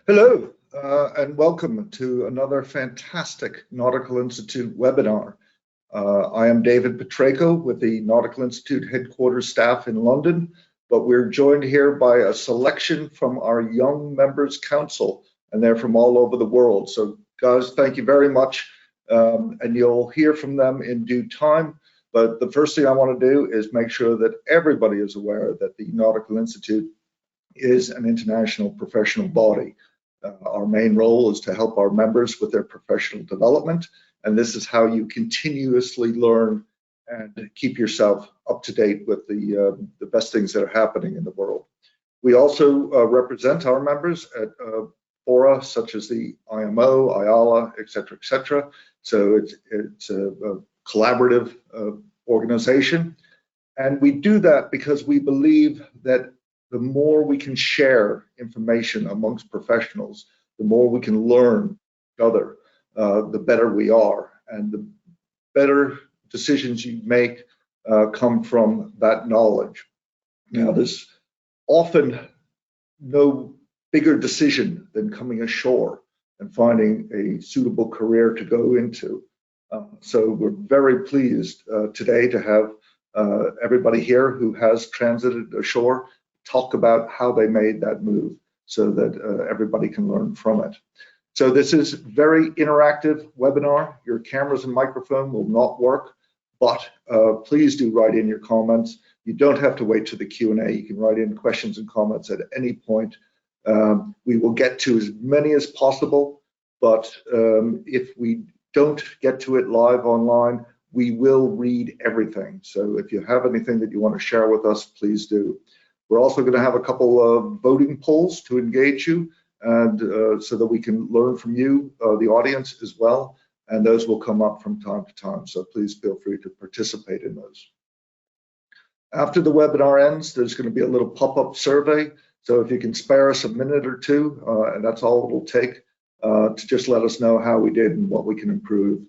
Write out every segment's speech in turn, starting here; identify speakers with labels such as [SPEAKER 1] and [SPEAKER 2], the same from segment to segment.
[SPEAKER 1] Hello, and welcome to another fantastic Nautical Institute webinar. I am David Petraco with the Nautical Institute headquarters staff in London, but we're joined here by a selection from our Young Members Council, and they're from all over the world. So guys, thank you very much, and you'll hear from them in due time. But the first thing I want to do is make sure that everybody is aware that the Nautical Institute is an international professional body. Our main role is to help our members with their professional development, and this is how you continuously learn and keep yourself up to date with the best things that are happening in the world. We also represent our members at fora such as the IMO, IALA, etc., etc. So it's a collaborative organization, and we do that because we believe that the more we can share information amongst professionals, the more we can learn each other, the better we are, and the better decisions you make come from that knowledge. Now, there's often no bigger decision than coming ashore and finding a suitable career to go into. So we're very pleased today to have everybody here who has transited ashore talk about how they made that move so that everybody can learn from it. So this is very interactive webinar. Your cameras and microphone will not work, but please do write in your comments. You don't have to wait to the Q&A. You can write in questions and comments at any point. We will get to as many as possible, but if we don't get to it live online, we will read everything. So if you have anything that you want to share with us, please do. We're also going to have a couple of voting polls to engage you, and so that we can learn from you, the audience, as well. And those will come up from time to time. So please feel free to participate in those. After the webinar ends, there's going to be a little pop-up survey. So if you can spare us a minute or two, and that's all it'll take, to just let us know how we did and what we can improve.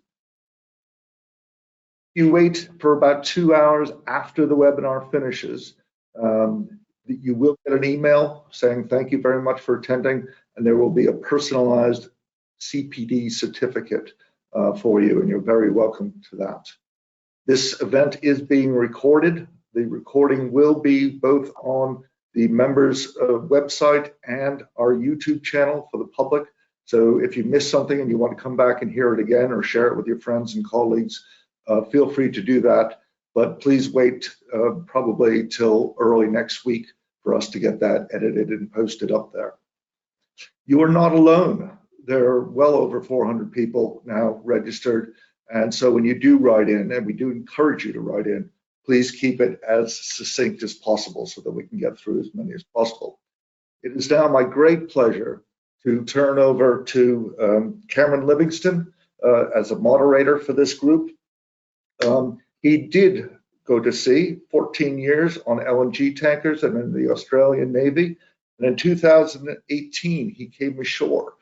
[SPEAKER 1] You wait for about 2 hours after the webinar finishes. You will get an email saying thank you very much for attending, and there will be a personalized CPD certificate for you, and you're very welcome to that. This event is being recorded. The recording will be both on the members' website and our YouTube channel for the public. So if you missed something and you want to come back and hear it again or share it with your friends and colleagues, feel free to do that. But please wait probably till early next week for us to get that edited and posted up there. You are not alone. There are well over 400 people now registered. And so when you do write in, and we do encourage you to write in, please keep it as succinct as possible so that we can get through as many as possible. It is now my great pleasure to turn over to Cameron Livingstone as a moderator for this group. He did go to sea 14 years on LNG tankers and in the Australian Navy. And in 2018, he came ashore.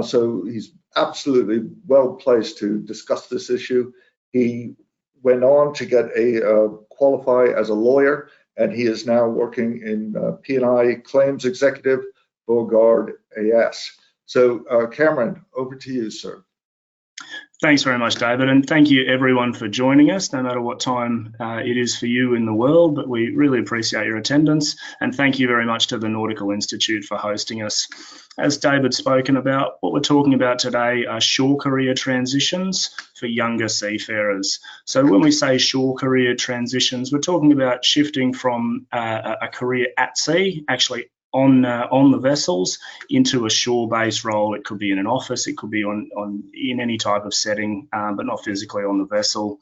[SPEAKER 1] So he's absolutely well placed to discuss this issue. He went on to get qualify as a lawyer, and he is now working in P&I claims executive for Guard AS. So Cameron, over to you, sir.
[SPEAKER 2] Thanks very much, David, and thank you everyone for joining us, no matter what time it is for you in the world, but we really appreciate your attendance, and thank you very much to the Nautical Institute for hosting us. As David's spoken about, what we're talking about today are shore career transitions for younger seafarers. So when we say shore career transitions, we're talking about shifting from a career at sea, actually on the vessels, into a shore-based role. It could be in an office, it could be in any type of setting, but not physically on the vessel.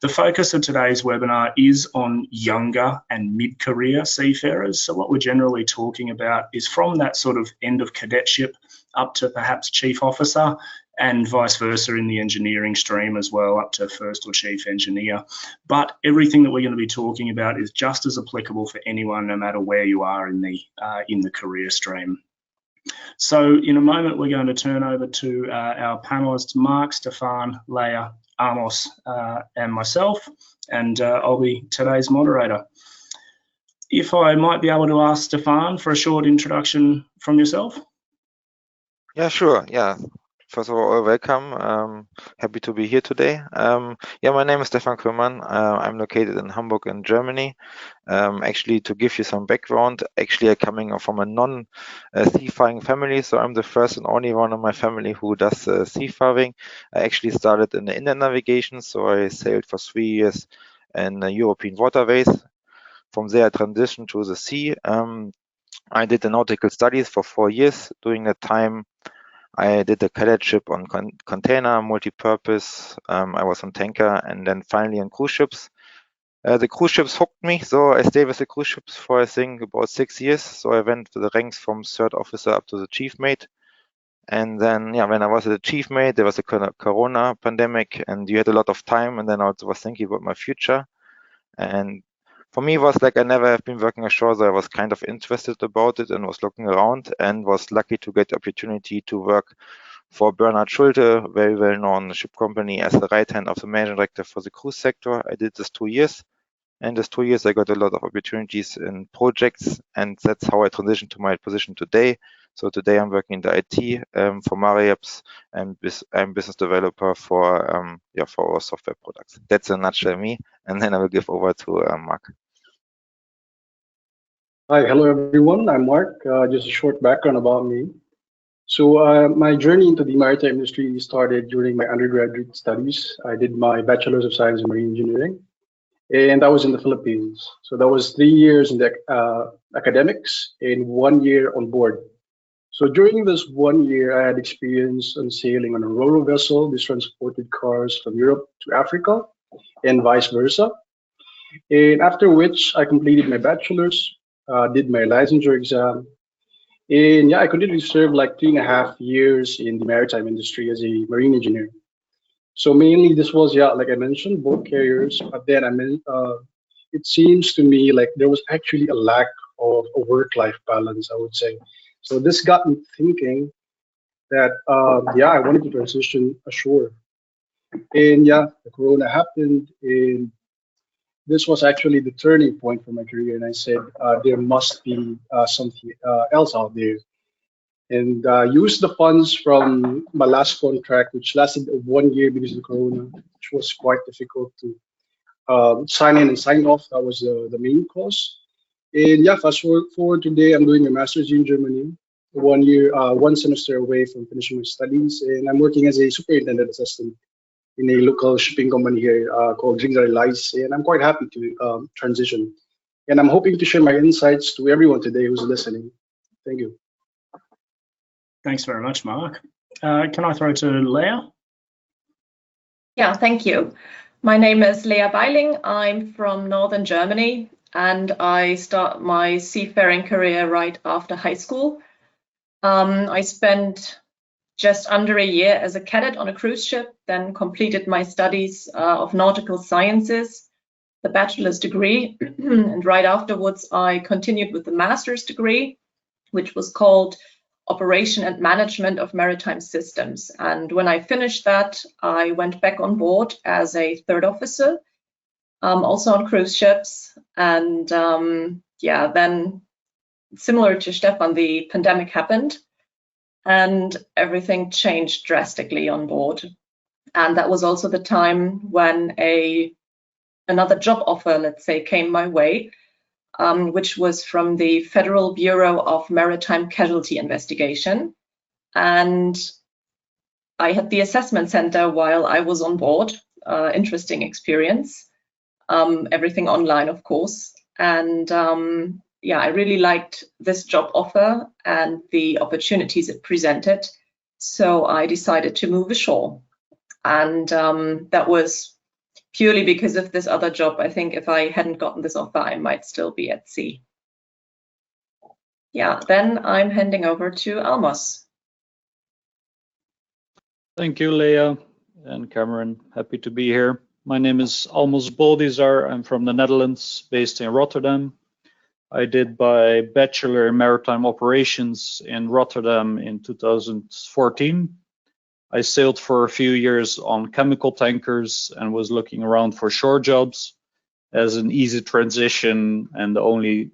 [SPEAKER 2] The focus of today's webinar is on younger and mid-career seafarers. So what we're generally talking about is from that sort of end of cadetship up to perhaps chief officer, and vice versa in the engineering stream as well, up to first or chief engineer. But everything that we're going to be talking about is just as applicable for anyone, no matter where you are in the career stream. So in a moment, we're going to turn over to our panelists, Marc, Stefan, Leah, Amos, and myself, and I'll be today's moderator. If I might be able to ask Stefan for a short introduction from yourself.
[SPEAKER 3] Yeah, sure. Yeah. First of all, welcome. Happy to be here today. Yeah, my name is Stefan Kruellmann. I'm located in Hamburg in Germany. Actually, to give you some background, actually I'm coming from a non-seafaring family, so I'm the first and only one in my family who does seafaring. I actually started in the inland navigation, so I sailed for 3 years in European waterways. From there, I transitioned to the sea. I did the nautical studies for 4 years. During that time, I did a cadetship on container, multi-purpose. I was on tanker and then finally on cruise ships. The cruise ships hooked me, so I stayed with the cruise ships for I think about 6 years. So I went to the ranks from third officer up to the chief mate. And then, yeah, when I was a chief mate, there was a corona pandemic and you had a lot of time. And then I was thinking about my future. And for me, it was like I never have been working ashore, so I was kind of interested about it and was looking around and was lucky to get the opportunity to work for Bernhard Schulte, very well-known ship company, as the right hand of the managing director for the cruise sector. I did this 2 years. And these 2 years, I got a lot of opportunities in projects, and that's how I transitioned to my position today. So today I'm working in the IT for Mariapps, and I'm business developer for for our software products. That's in a nutshell me, and then I will give over to Marc.
[SPEAKER 4] Hi, hello everyone. I'm Marc. Just a short background about me. So my journey into the maritime industry started during my undergraduate studies. I did my Bachelor's of Science in Marine Engineering, and that was in the Philippines. So that was 3 years in the academics and 1 year on board. So during this 1 year, I had experience on sailing on a ro-ro vessel. This transported cars from Europe to Africa and vice versa. And after which, I completed my bachelor's, did my licensure exam, and yeah, I continued to serve like 3.5 years in the maritime industry as a marine engineer. So mainly this was, yeah, like I mentioned, boat carriers. But then it seems to me like there was actually a lack of a work-life balance, I would say. So this got me thinking that, yeah, I wanted to transition ashore. And yeah, the corona happened, and this was actually the turning point for my career. And I said, there must be something else out there. And used the funds from my last contract, which lasted 1 year because of the corona, which was quite difficult to sign in and sign off. That was the main cause. And yeah, forward today, I'm doing my master's in Germany. 1 year, 1 semester away from finishing my studies, and I'm working as a superintendent assistant in a local shipping company here called Lice, and I'm quite happy to transition. And I'm hoping to share my insights to everyone today who's listening. Thank you.
[SPEAKER 2] Thanks very much, Marc. Can I throw to Leah?
[SPEAKER 5] Yeah, thank you. My name is Leah Beyling. I'm from Northern Germany, and I start my seafaring career right after high school. I spent just under a year as a cadet on a cruise ship, then completed my studies of nautical sciences, the bachelor's degree, and right afterwards I continued with the master's degree, which was called Operation and Management of Maritime Systems. And when I finished that, I went back on board as a third officer, also on cruise ships. And yeah, then similar to Stefan, the pandemic happened and everything changed drastically on board. And that was also the time when another job offer, let's say, came my way, which was from the Federal Bureau of Maritime Casualty Investigation. And I had the assessment center while I was on board. Interesting experience. Everything online, of course. And yeah, I really liked this job offer and the opportunities it presented. So I decided to move ashore. And that was purely because of this other job. I think if I hadn't gotten this offer, I might still be at sea. Yeah, then I'm handing over to Almos.
[SPEAKER 6] Thank you, Leah and Cameron. Happy to be here. My name is Almos Boldizar. I'm from the Netherlands, based in Rotterdam. I did my Bachelor in Maritime Operations in Rotterdam in 2014. I sailed for a few years on chemical tankers and was looking around for shore jobs as an easy transition and the only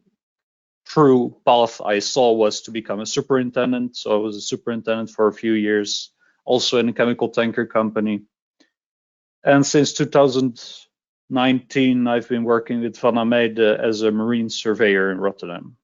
[SPEAKER 6] true path I saw was to become a superintendent. So I was a superintendent for a few years, also in a chemical tanker company. And since 2019, I've been working with Van Ameide as a marine surveyor in Rotterdam.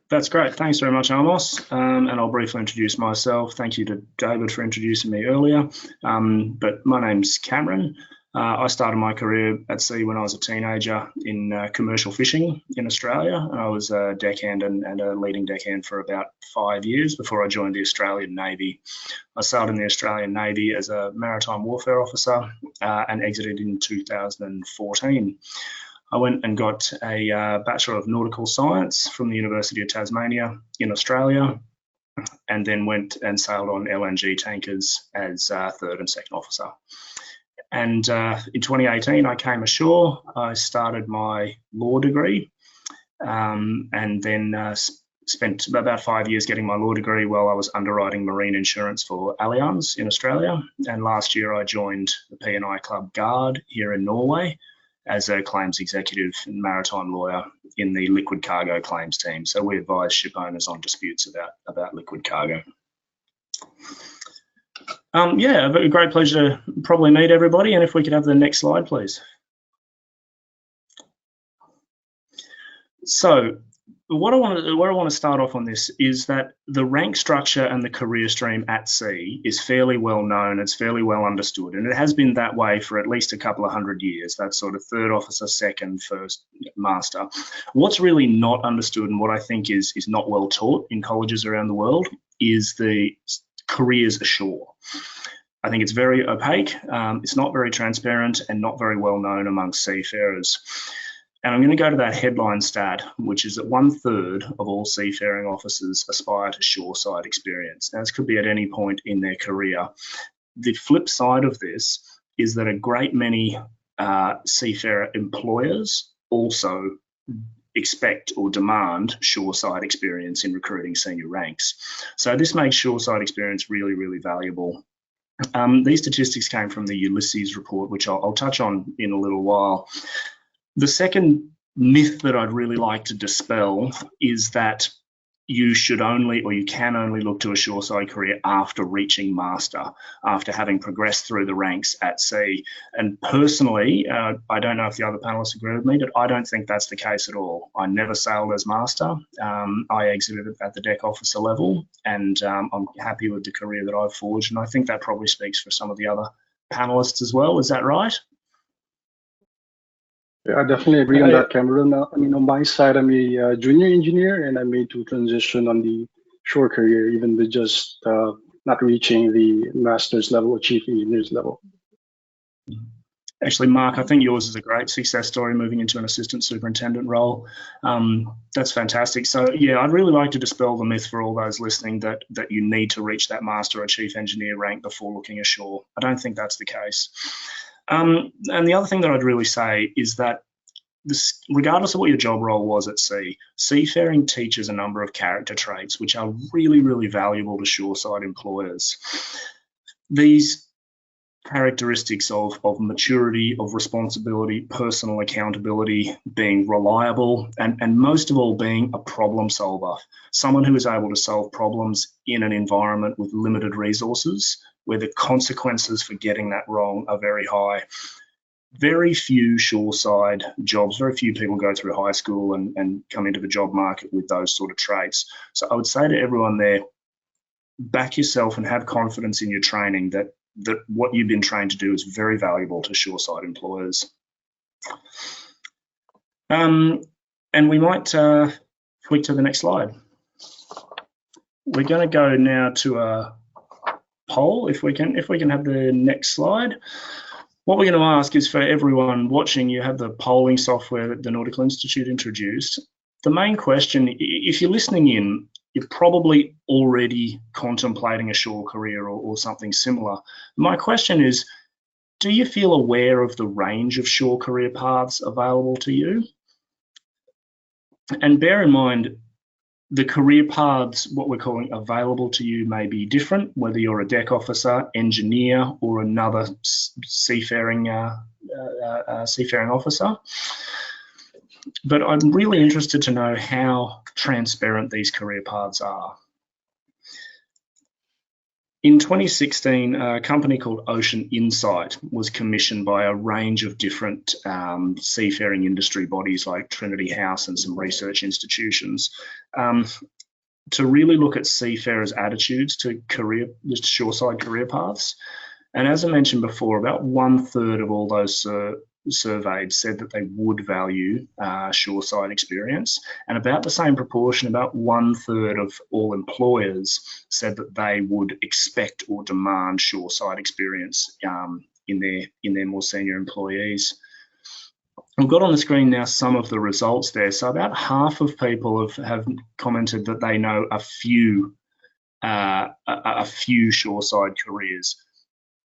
[SPEAKER 2] That's great. Thanks very much, Amos. And I'll briefly introduce myself. Thank you to David for introducing me earlier. But my name's Cameron. I started my career at sea when I was a teenager in commercial fishing in Australia. I was a deckhand and a leading deckhand for about 5 years before I joined the Australian Navy. I started in the Australian Navy as a maritime warfare officer and exited in 2014. I went and got a Bachelor of Nautical Science from the University of Tasmania in Australia, and then went and sailed on LNG tankers as third and second officer. And in 2018, I came ashore. I started my law degree and then spent about 5 years getting my law degree while I was underwriting marine insurance for Allianz in Australia. And last year, I joined the P&I Club Guard here in Norway as a claims executive and maritime lawyer in the liquid cargo claims team. So we advise ship owners on disputes about liquid cargo. Yeah, a great pleasure to probably meet everybody. And if we could have the next slide, please. So what I want to start off on this is that the rank structure and the career stream at sea is fairly well known. It's fairly well understood, and it has been that way for at least a couple of 100 years. That sort of third officer, second, first, master. What's really not understood, and what I think is not well taught in colleges around the world, is the careers ashore. I think it's very opaque. It's not very transparent and not very well known amongst seafarers. And I'm going to go to that headline stat, which is that 1/3 of all seafaring officers aspire to shoreside experience. Now, this could be at any point in their career. The flip side of this is that a great many seafarer employers also expect or demand shoreside experience in recruiting senior ranks. So this makes shoreside experience really, really valuable. These statistics came from the Ulysses report, which I'll touch on in a little while. The second myth that I'd really like to dispel is that you should only, or you can only, look to a shoreside career after reaching master, after having progressed through the ranks at sea. And personally, I don't know if the other panelists agree with me, but I don't think that's the case at all. I never sailed as master. I exited at the deck officer level, and I'm happy with the career that I've forged. And I think that probably speaks for some of the other panelists as well. Is that right?
[SPEAKER 4] Yeah, I definitely agree on that, Cameron. I mean, on my side, I'm a junior engineer, and I made to transition on the shore career, even with just not reaching the master's level or chief engineer's level.
[SPEAKER 2] Actually, Marc, I think yours is a great success story, moving into an assistant superintendent role. That's fantastic. So, yeah, I'd really like to dispel the myth for all those listening that you need to reach that master or chief engineer rank before looking ashore. I don't think that's the case. And the other thing that I'd really say is that regardless of what your job role was at sea, seafaring teaches a number of character traits which are really, really valuable to shoreside employers. These characteristics of maturity, of responsibility, personal accountability, being reliable, and most of all, being a problem solver. Someone who is able to solve problems in an environment with limited resources, where the consequences for getting that wrong are very high. Very few shoreside jobs, very few people go through high school and come into the job market with those sort of traits. So I would say to everyone there, back yourself and have confidence in your training that what you've been trained to do is very valuable to shoreside employers. And we might flick to the next slide. We're going to go now to a poll, if we can have the next slide. What we're going to ask is for everyone watching, you have the polling software that the Nautical Institute introduced. The main question, if you're listening in, you're probably already contemplating a shore career or something similar. My question is, do you feel aware of the range of shore career paths available to you? And bear in mind, the career paths, what we're calling available to you, may be different, whether you're a deck officer, engineer, or another seafaring officer. but I'm really interested to know how transparent these career paths are. In 2016, a company called Ocean Insight was commissioned by a range of different seafaring industry bodies like Trinity House and some research institutions to really look at seafarers' attitudes to shoreside career paths. And as I mentioned before, about 1/3 of all those surveyed said that they would value shoreside experience, and about the same proportion, about 1/3 of all employers said that they would expect or demand shoreside experience in their more senior employees. I've got on the screen now some of the results there. So about half of people have commented that they know a few shoreside careers.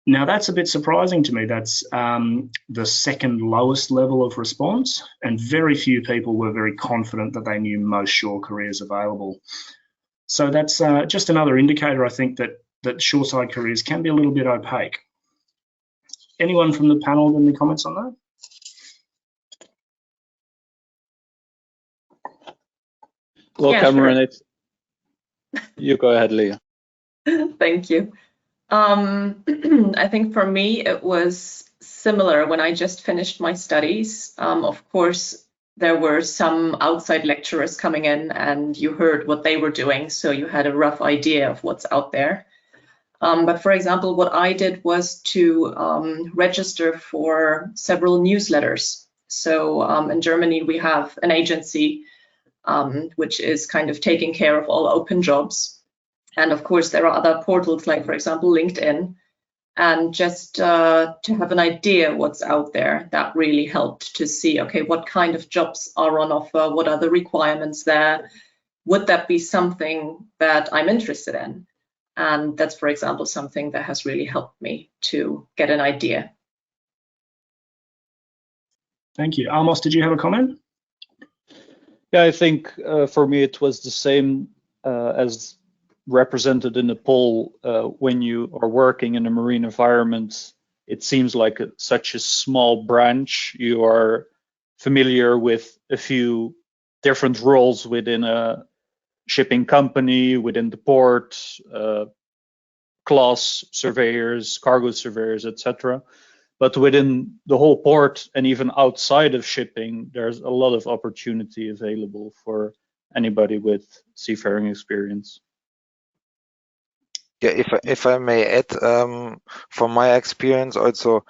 [SPEAKER 2] Now, that's a bit surprising to me. That's the second lowest level of response, and very few people were very confident that they knew most shore careers available. So that's just another indicator, I think, that shoreside careers can be a little bit opaque. Anyone from the panel got any comments on that?
[SPEAKER 6] Well,
[SPEAKER 5] Yeah,
[SPEAKER 6] Cameron,
[SPEAKER 5] sure.
[SPEAKER 6] You go ahead, Leah.
[SPEAKER 5] Thank you. I think for me, it was similar when I just finished my studies. Of course, there were some outside lecturers coming in and you heard what they were doing, so you had a rough idea of what's out there. But for example, what I did was to register for several newsletters. So in Germany, we have an agency which is kind of taking care of all open jobs. And of course, there are other portals like, for example, LinkedIn. And just to have an idea what's out there, that really helped to see, okay, what kind of jobs are on offer? What are the requirements there? Would that be something that I'm interested in? And that's, for example, something that has really helped me to get an idea.
[SPEAKER 2] Thank you. Amos, did you have a comment?
[SPEAKER 6] Yeah, I think for me it was the same as represented in the poll. When you are working in a marine environment, it seems like such a small branch. You are familiar with a few different roles within a shipping company, within the port, class surveyors, cargo surveyors, etc. But within the whole port and even outside of shipping, there's a lot of opportunity available for anybody with seafaring experience.
[SPEAKER 3] Yeah, if I may add, from my experience also,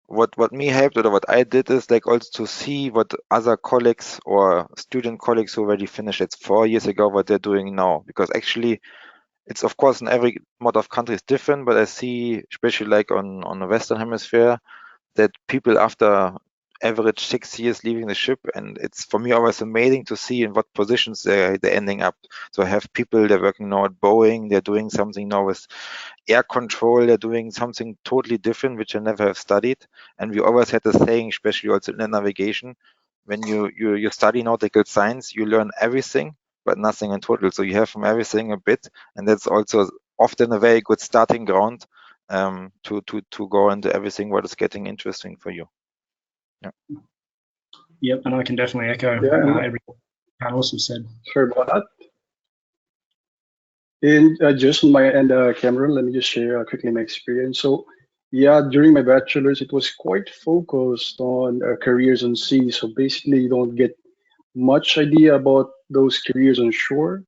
[SPEAKER 3] what me helped or what I did is like also to see what other colleagues or student colleagues who already finished it 4 years ago, what they're doing now. Because actually, it's of course in every mod of countries different, but I see, especially like on the Western Hemisphere, that people after average 6 years leaving the ship, and it's for me always amazing to see in what positions they're ending up. So I have people, they're working now at Boeing, they're doing something now with air control, they're doing something totally different, which I never have studied. And we always had the saying, especially also in the navigation, when you study nautical science, you learn everything, but nothing in total. So you have from everything a bit, and that's also often a very good starting ground to go into everything what is getting interesting for you. Yeah.
[SPEAKER 2] Yep, and I can definitely echo everything panelists have said.
[SPEAKER 4] Sorry about that. And just on my end, Cameron, let me just share quickly my experience. So yeah, during my bachelor's, it was quite focused on careers on sea. So basically, you don't get much idea about those careers on shore.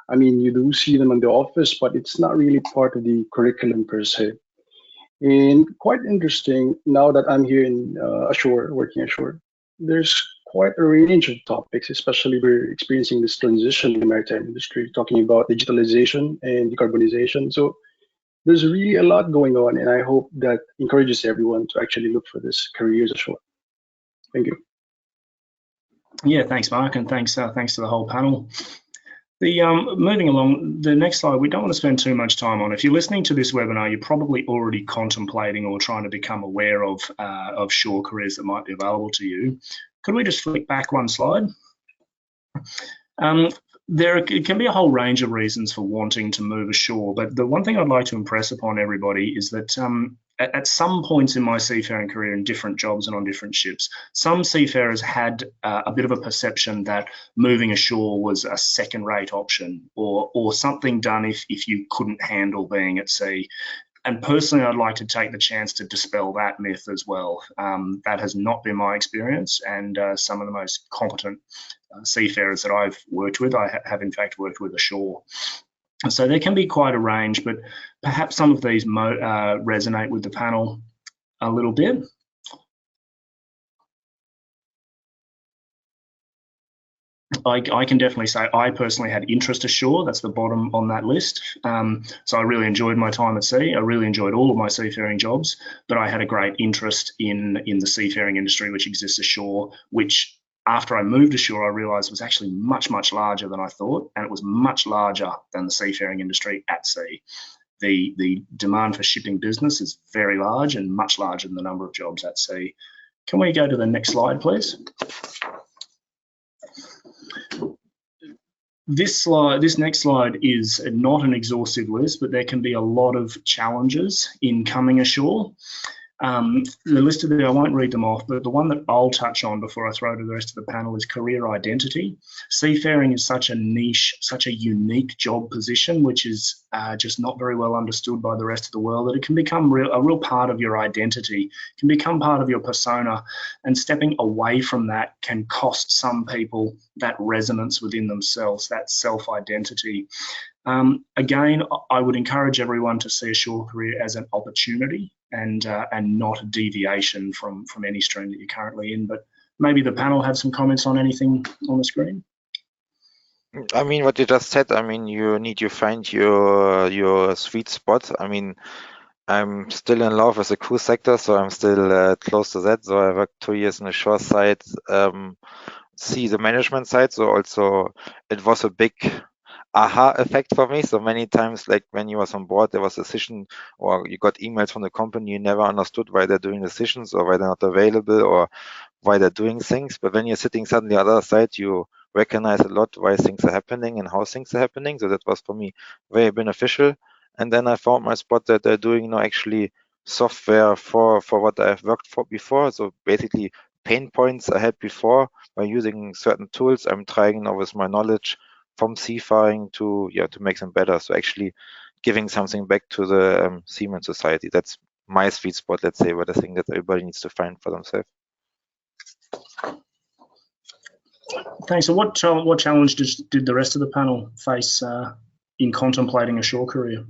[SPEAKER 4] I mean, you do see them in the office, but it's not really part of the curriculum per se. And quite interesting, now that I'm here in ashore, working ashore, there's quite a range of topics, especially we're experiencing this transition in the maritime industry, talking about digitalization and decarbonization. So there's really a lot going on, and I hope that encourages everyone to actually look for this careers ashore. Thank you.
[SPEAKER 2] Yeah, thanks, Mark, and thanks to the whole panel. Moving along, the next slide, we don't want to spend too much time on. If you're listening to this webinar, you're probably already contemplating or trying to become aware of shore careers that might be available to you. Could we just flick back one slide? There can be a whole range of reasons for wanting to move ashore, but the one thing I'd like to impress upon everybody is that at some points in my seafaring career in different jobs and on different ships, some seafarers had a bit of a perception that moving ashore was a second-rate option or something done if you couldn't handle being at sea. And personally, I'd like to take the chance to dispel that myth as well. That has not been my experience, and some of the most competent seafarers that I've worked with, I have in fact worked with ashore. So there can be quite a range, but perhaps some of these resonate with the panel a little bit. I can definitely say I personally had interest ashore. That's the bottom on that list. So I really enjoyed my time at sea. I really enjoyed all of my seafaring jobs, but I had a great interest in the seafaring industry which exists ashore, which after I moved ashore, I realised was actually much, much larger than I thought, and it was much larger than the seafaring industry at sea. The demand for shipping business is very large and much larger than the number of jobs at sea. Can we go to the next slide, please? This next slide is not an exhaustive list, but there can be a lot of challenges in coming ashore. The list of I won't read them off, but the one that I'll touch on before I throw to the rest of the panel is career identity. Seafaring is such a niche, such a unique job position, which is just not very well understood by the rest of the world, that it can become a real part of your identity, can become part of your persona, and stepping away from that can cost some people that resonance within themselves, that self-identity. Again, I would encourage everyone to see a shore career as an opportunity and not a deviation from any stream that you're currently in. But maybe the panel have some comments on anything on the screen.
[SPEAKER 3] I mean, what you just said, I mean, you need to find your sweet spot. I mean, I'm still in love with the cruise sector, so I'm still close to that. So I worked 2 years on the shore side, see the management side. So also it was a big aha effect for me. So many times, like when you was on board, there was a decision or you got emails from the company, you never understood why they're doing decisions or why they're not available or why they're doing things. But when you're sitting suddenly on the other side, you recognize a lot why things are happening and how things are happening. So that was for me very beneficial. And then I found my spot that they're doing actually software for what I've worked for before. So basically pain points I had before by using certain tools. I'm trying now with my knowledge from seafaring to make them better. So actually giving something back to the seaman society. That's my sweet spot, let's say, but I think that everybody needs to find for themselves.
[SPEAKER 2] Thanks. So what challenge did the rest of the panel face in contemplating a shore career?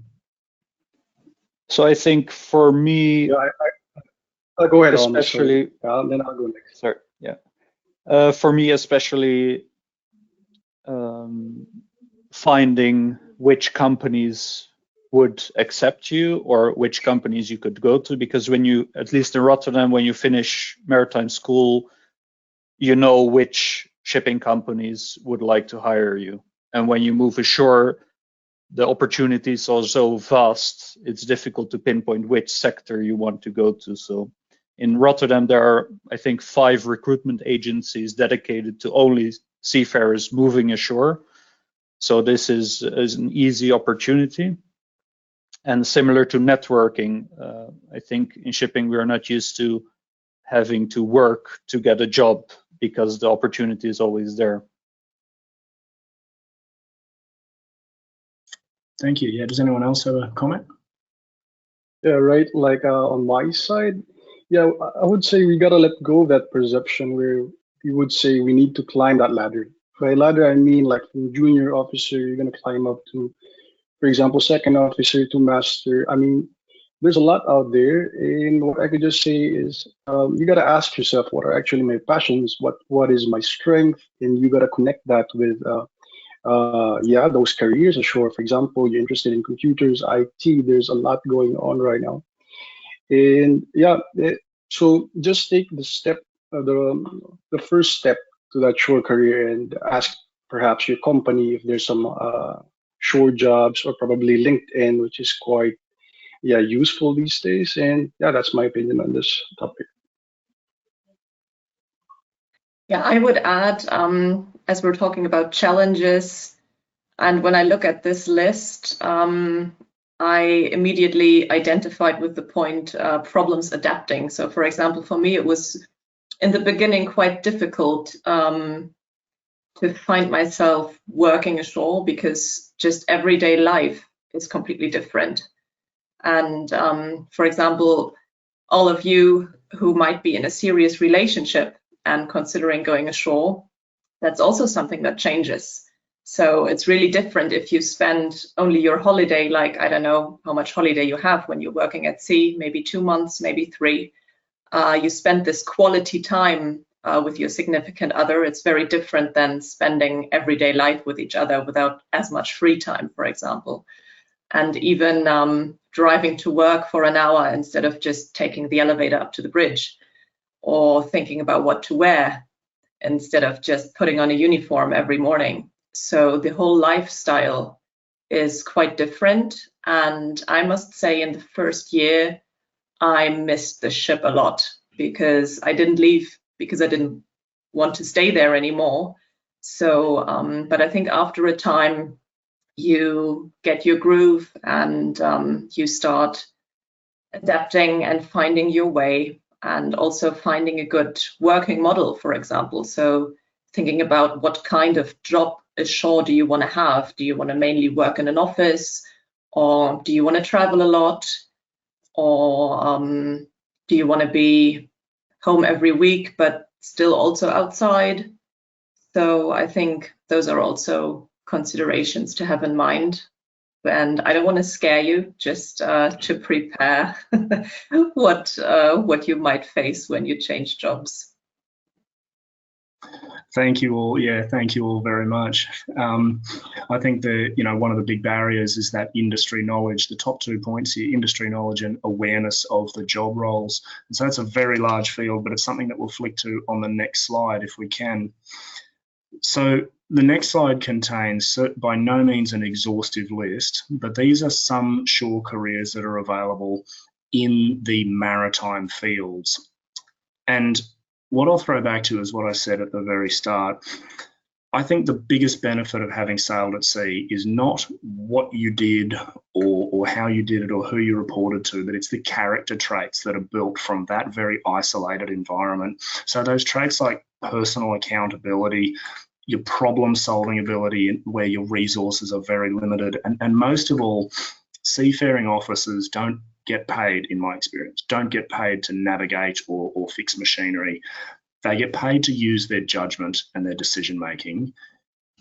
[SPEAKER 6] So I think for me,
[SPEAKER 4] I'll go ahead.
[SPEAKER 6] Especially,
[SPEAKER 4] then I'll go next.
[SPEAKER 6] Sorry. Yeah. For me, especially finding which companies would accept you or which companies you could go to, because when you, at least in Rotterdam, when you finish maritime school, you know which shipping companies would like to hire you. And when you move ashore, the opportunities are so vast, it's difficult to pinpoint which sector you want to go to. So in Rotterdam, there are, I think, 5 recruitment agencies dedicated to only seafarers moving ashore. So this is an easy opportunity. And similar to networking, I think in shipping, we are not used to having to work to get a job because the opportunity is always there.
[SPEAKER 2] Thank you. Yeah, does anyone else have a comment?
[SPEAKER 4] Yeah, right. Like on my side, yeah, I would say we gotta let go of that perception where we would say we need to climb that ladder. By ladder, I mean like from junior officer, you're gonna climb up to, for example, second officer to master. I mean, there's a lot out there, and what I could just say is you gotta ask yourself what are actually my passions, what is my strength, and you gotta connect that with those careers ashore. For example, you're interested in computers, IT. There's a lot going on right now, and so just take the step, the first step to that shore career, and ask perhaps your company if there's some shore jobs, or probably LinkedIn, which is quite useful these days. And that's my opinion on this topic.
[SPEAKER 5] Yeah, I would add, as we're talking about challenges, and when I look at this list, I I immediately identified with the point problems adapting. So for example, for me, it was in the beginning quite difficult to find myself working ashore because just everyday life is completely different. And for example, all of you who might be in a serious relationship and considering going ashore, that's also something that changes. So it's really different if you spend only your holiday, like, I don't know how much holiday you have when you're working at sea, maybe 2 months, maybe 3. You spend this quality time with your significant other. It's very different than spending everyday life with each other without as much free time, for example. And even driving to work for an hour instead of just taking the elevator up to the bridge, or thinking about what to wear instead of just putting on a uniform every morning. So the whole lifestyle is quite different. And I must say in the first year, I missed the ship a lot because I didn't leave because I didn't want to stay there anymore. So, but I think after a time, you get your groove and you start adapting and finding your way, and also finding a good working model, for example. So thinking about what kind of job ashore do you want to have? Do you want to mainly work in an office, or do you want to travel a lot, or do you want to be home every week but still also outside? So I think those are also considerations to have in mind. And I don't want to scare you, just to prepare what you might face when you change jobs.
[SPEAKER 2] Thank you all. Yeah, thank you all very much. I think one of the big barriers is that industry knowledge. The top 2 points here: industry knowledge and awareness of the job roles. And so it's a very large field, but it's something that we'll flick to on the next slide if we can. So the next slide contains, by no means an exhaustive list, but these are some shore careers that are available in the maritime fields. And what I'll throw back to is what I said at the very start. I think the biggest benefit of having sailed at sea is not what you did or how you did it or who you reported to, but it's the character traits that are built from that very isolated environment. So those traits like personal accountability, your problem-solving ability, where your resources are very limited, and most of all, seafaring officers don't get paid, in my experience, don't get paid to navigate or fix machinery. They get paid to use their judgment and their decision-making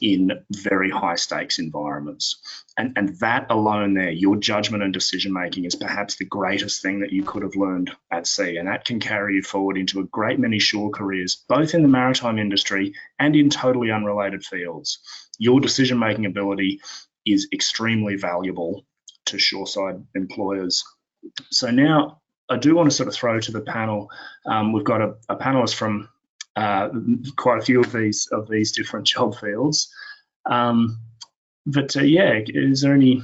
[SPEAKER 2] in very high-stakes environments. And that alone there, your judgment and decision-making, is perhaps the greatest thing that you could have learned at sea. And that can carry you forward into a great many shore careers, both in the maritime industry and in totally unrelated fields. Your decision-making ability is extremely valuable to shoreside employers. So now I do want to sort of throw to the panel. We've got a panelist from quite a few of these different job fields. Yeah, is there any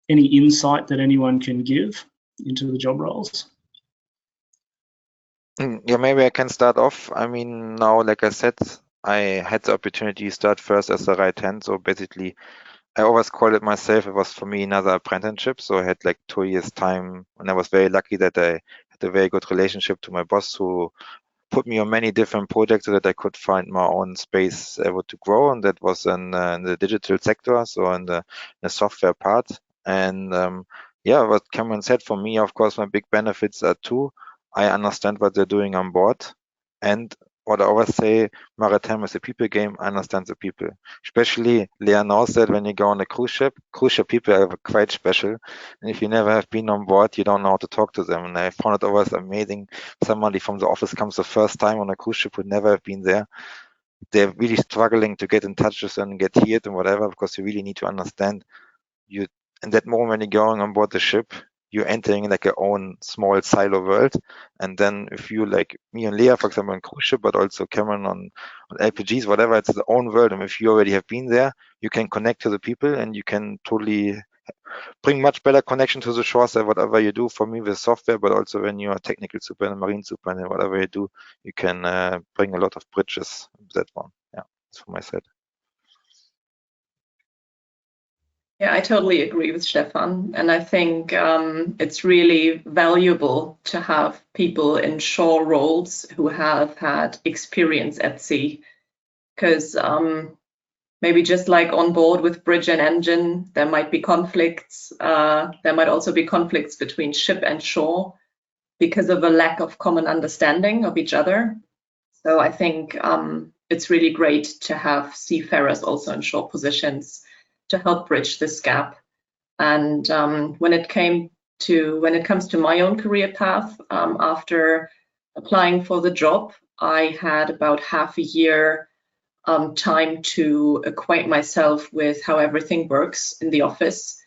[SPEAKER 2] insight that anyone can give into the job roles?
[SPEAKER 3] Yeah, maybe I can start off. I mean, now, like I said, I had the opportunity to start first as a right hand. So basically, I always called it myself. It was for me another apprenticeship. So I had like 2 years time, and I was very lucky that I had a very good relationship to my boss, who put me on many different projects so that I could find my own space able to grow, and that was in the digital sector, so in the software part. And yeah, what Cameron said, for me, of course, my big benefits are two. I understand what they're doing on board, and what I always say, maritime is a people game. I understand the people. Especially, Leah knows that when you go on a cruise ship people are quite special. And if you never have been on board, you don't know how to talk to them. And I found it always amazing. Somebody from the office comes the first time on a cruise ship who never have been there. They're really struggling to get in touch with them and get heard and whatever, because you really need to understand you. In that moment when you're going on board the ship, you're entering like your own small silo world. And then if you, like me and Leah, for example, on cruise ship, but also Cameron on LPGs, whatever, it's the own world. And if you already have been there, you can connect to the people and you can totally bring much better connection to the shores than whatever you do. For me with software, but also when you're a technical super and marine super and whatever you do, you can bring a lot of bridges. That one. Yeah, that's from my side.
[SPEAKER 5] Yeah, I totally agree with Stefan. And I think it's really valuable to have people in shore roles who have had experience at sea. Because maybe just like on board with bridge and engine, there might be conflicts. There might also be conflicts between ship and shore because of a lack of common understanding of each other. So I think it's really great to have seafarers also in shore positions to help bridge this gap. And when it comes to my own career path, after applying for the job, I had about half a year time to acquaint myself with how everything works in the office.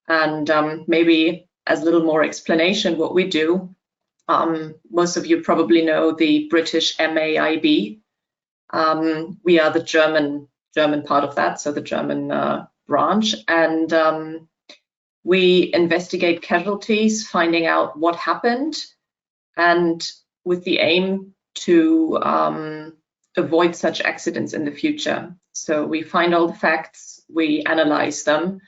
[SPEAKER 5] And maybe as a little more explanation what we do, most of you probably know the British MAIB. We are the German part of that, so the German branch, and we investigate casualties, finding out what happened, and with the aim to avoid such accidents in the future. So we find all the facts, we analyze them,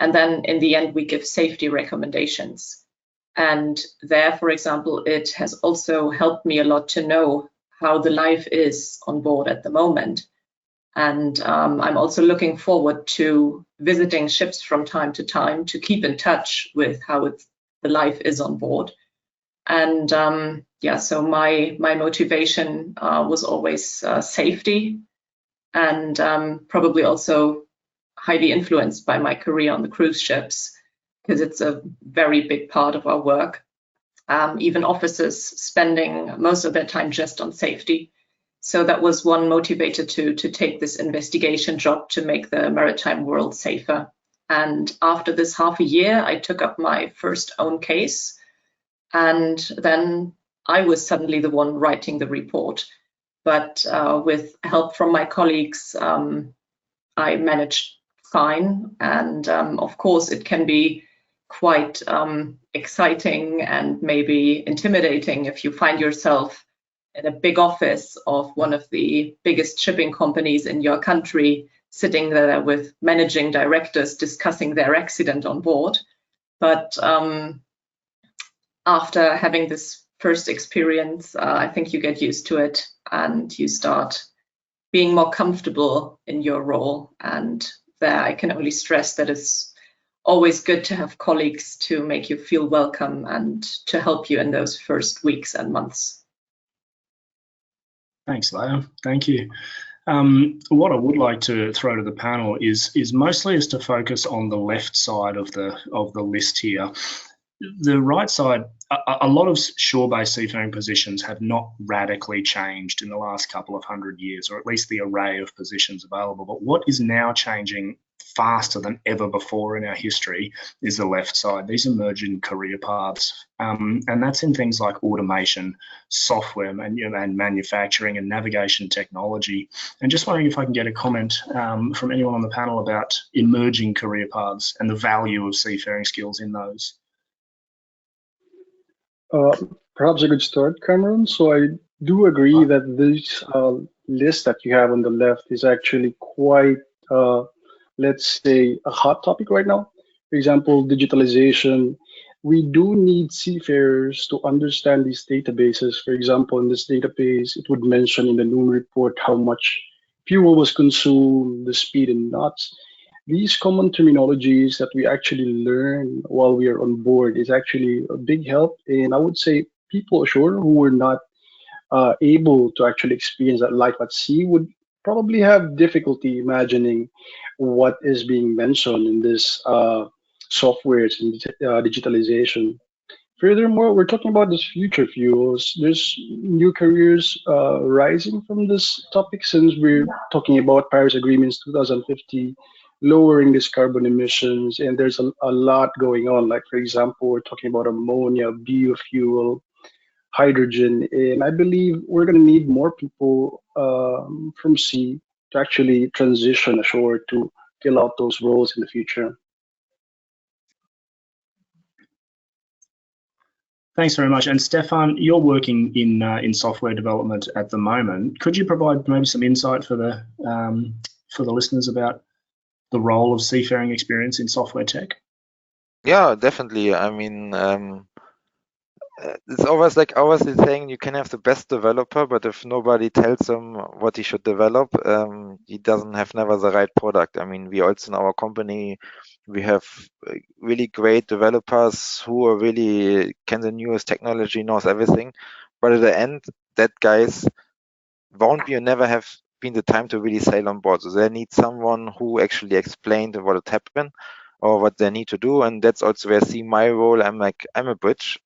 [SPEAKER 5] and then in the end we give safety recommendations. And there, for example, it has also helped me a lot to know how the life is on board at the moment. And I'm also looking forward to visiting ships from time to time to keep in touch with how the life is on board. And yeah, so my motivation was always safety, and probably also highly influenced by my career on the cruise ships, because it's a very big part of our work. Even officers spending most of their time just on safety. So that was one motivator to take this investigation job to make the maritime world safer. And after this half a year, I took up my first own case. And then I was suddenly the one writing the report. But with help from my colleagues, I managed fine. And of course, it can be quite exciting and maybe intimidating if you find yourself in a big office of one of the biggest shipping companies in your country, sitting there with managing directors discussing their accident on board. But after having this first experience, I think you get used to it and you start being more comfortable in your role. And there I can only stress that it's always good to have colleagues to make you feel welcome and to help you in those first weeks and months.
[SPEAKER 2] Thanks, Leah. Thank you. What I would like to throw to the panel is mostly is to focus on the left side of the list here. The right side, a lot of shore-based seafaring positions have not radically changed in the last couple of 100 years, or at least the array of positions available. But what is now changing faster than ever before in our history is the left side, these emerging career paths. And that's in things like automation, software, and manufacturing and navigation technology. And just wondering if I can get a comment from anyone on the panel about emerging career paths and the value of seafaring skills in those.
[SPEAKER 4] Perhaps I could start, Cameron. So I do agree that this list that you have on the left is actually quite, let's say, a hot topic right now. For example, digitalization. We do need seafarers to understand these databases. For example, in this database, it would mention in the noon report how much fuel was consumed, the speed in knots. These common terminologies that we actually learn while we are on board is actually a big help. And I would say people ashore who were not able to actually experience that life at sea would probably have difficulty imagining what is being mentioned in this softwares and digitalization. Furthermore, we're talking about this future fuels. There's new careers rising from this topic, since we're talking about Paris Agreements 2050, lowering this carbon emissions, and there's a lot going on. Like, for example, we're talking about ammonia, biofuel, hydrogen, and I believe we're going to need more people from sea to actually transition ashore to fill out those roles in the future.
[SPEAKER 2] Thanks very much. And Stefan, you're working in software development at the moment. Could you provide maybe some insight for the listeners about the role of seafaring experience in software tech?
[SPEAKER 3] Yeah, definitely. I mean, it's always like obviously saying you can have the best developer, but if nobody tells him what he should develop, he doesn't have never the right product. I mean, we also in our company, we have really great developers who are really can the newest technology, knows everything, but at the end, that guys won't be or never have been the time to really sail on board. So they need someone who actually explained what had happened or what they need to do, and that's also where I see my role. I'm a bridge.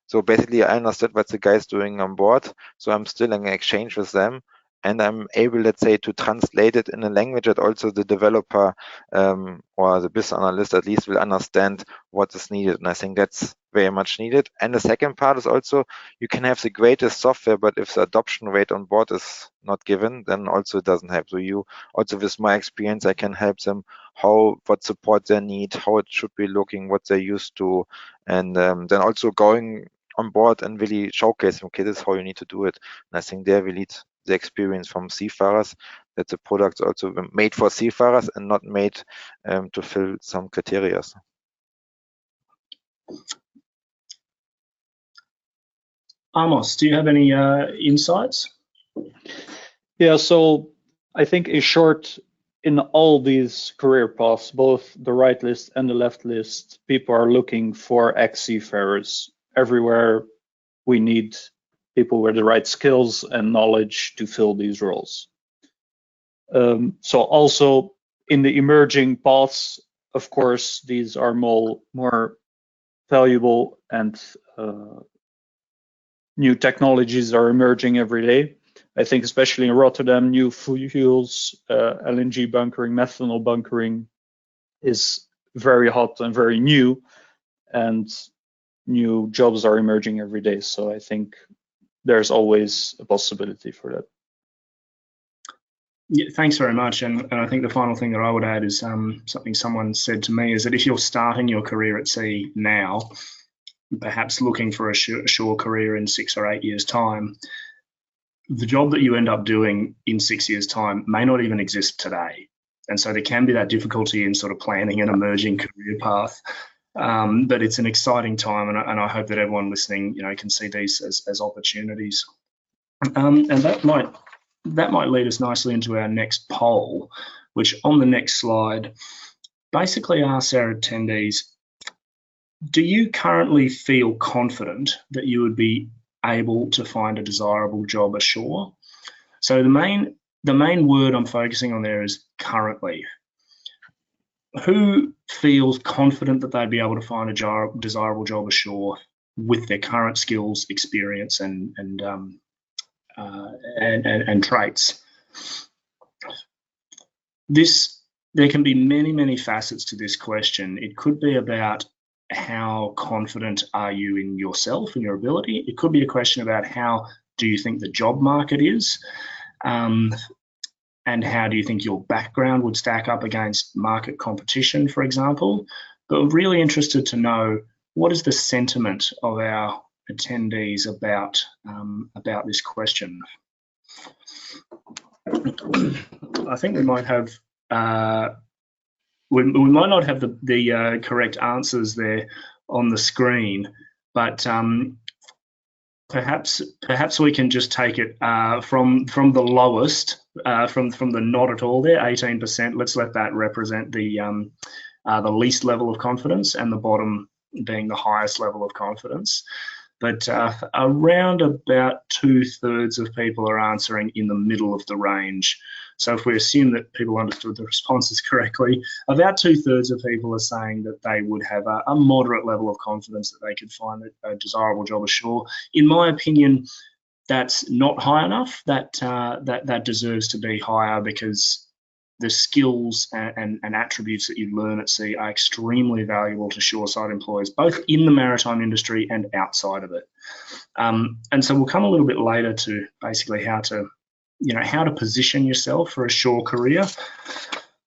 [SPEAKER 3] So basically, I understood what the guys doing on board. So I'm still in exchange with them, and I'm able, let's say, to translate it in a language that also the developer or the business analyst at least will understand what is needed. And I think that's very much needed. And the second part is also you can have the greatest software, but if the adoption rate on board is not given, then also it doesn't help. So you also, with my experience, I can help them what support they need, how it should be looking, what they're used to, and then also going on board and really showcasing, okay, this is how you need to do it. And I think there we lead the experience from Seafarers, that the product's also made for seafarers and not made to fill some criteria.
[SPEAKER 2] Amos, do you have any insights?
[SPEAKER 6] Yeah, so I think in short, in all these career paths, both the right list and the left list, people are looking for ex-seafarers. Everywhere we need people with the right skills and knowledge to fill these roles. So also in the emerging paths, of course, these are more valuable, and new technologies are emerging every day. I think especially in Rotterdam, new fuels, LNG bunkering, methanol bunkering is very hot and very new, and new jobs are emerging every day. So I think there's always a possibility for that.
[SPEAKER 2] Yeah, thanks very much. And I think the final thing that I would add is something someone said to me is that if you're starting your career at sea now, perhaps looking for a shore career in 6 or 8 years' time, the job that you end up doing in 6 years' time may not even exist today. And so there can be that difficulty in sort of planning an emerging career path. But it's an exciting time, and I hope that everyone listening, can see these as opportunities. And that might lead us nicely into our next poll, which on the next slide basically asks our attendees, do you currently feel confident that you would be able to find a desirable job ashore? So the main word I'm focusing on there is currently. Who feels confident that they'd be able to find a desirable job ashore with their current skills, experience, and traits? There can be many facets to this question. It could be about how confident are you in yourself and your ability. It could be a question about how do you think the job market is, and how do you think your background would stack up against market competition, for example. But we're really interested to know, what is the sentiment of our attendees about this question? I think we might have we might not have the correct answers there on the screen, but perhaps we can just take it from the lowest, from the not at all there, 18%. Let's let that represent the least level of confidence, and the bottom being the highest level of confidence. But around about 2/3 of people are answering in the middle of the range. So if we assume that people understood the responses correctly, about 2/3 of people are saying that they would have a moderate level of confidence that they could find a desirable job ashore. In my opinion, that's not high enough. That deserves to be higher, because the skills and attributes that you learn at sea are extremely valuable to shoreside employers, both in the maritime industry and outside of it. And so we'll come a little bit later to basically how to position yourself for a shore career.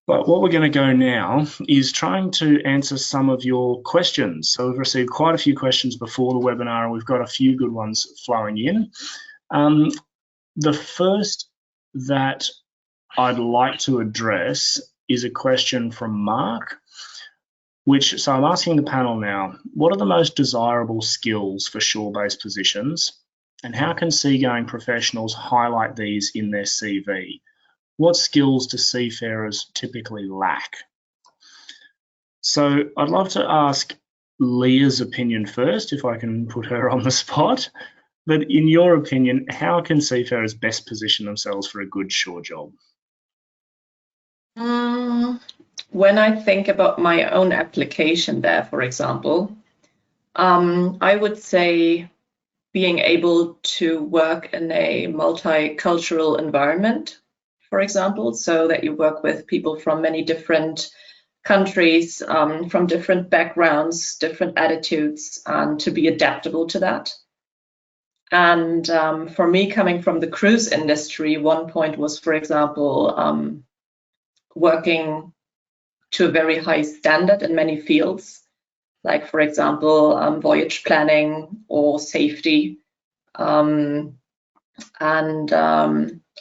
[SPEAKER 2] But what we're going to go now is trying to answer some of your questions. So we've received quite a few questions before the webinar, and we've got a few good ones flowing in. The first that I'd like to address is a question from Marc, so I'm asking the panel now, what are the most desirable skills for shore-based positions, and how can seagoing professionals highlight these in their CV? What skills do seafarers typically lack? So I'd love to ask Leah's opinion first, if I can put her on the spot. But in your opinion, how can seafarers best position themselves for a good shore job?
[SPEAKER 5] When I think about my own application there, for example, I would say being able to work in a multicultural environment, for example, so that you work with people from many different countries, from different backgrounds, different attitudes, and to be adaptable to that. And for me, coming from the cruise industry, one point was, for example, working to a very high standard in many fields, like, for example, voyage planning or safety, and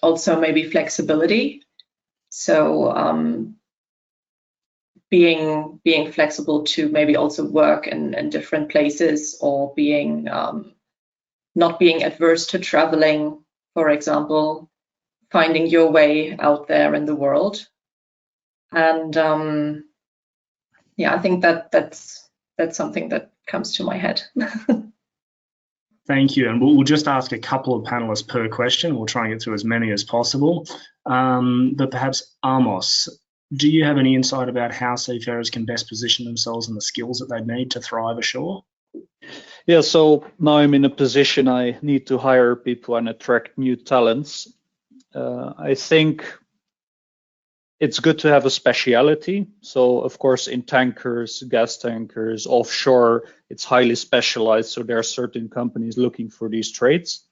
[SPEAKER 5] also maybe flexibility. So being flexible to maybe also work in different places, or being not being adverse to traveling, for example, finding your way out there in the world. And yeah, I think that's something that comes to my head.
[SPEAKER 2] Thank you. And we'll just ask a couple of panelists per question. We'll try and get through as many as possible. But perhaps Amos, do you have any insight about how seafarers can best position themselves and the skills that they need to thrive ashore?
[SPEAKER 6] Yeah, so now I'm in a position I need to hire people and attract new talents. I think it's good to have a speciality. So of course, in tankers, gas tankers, offshore, it's highly specialized. So there are certain companies looking for these traits.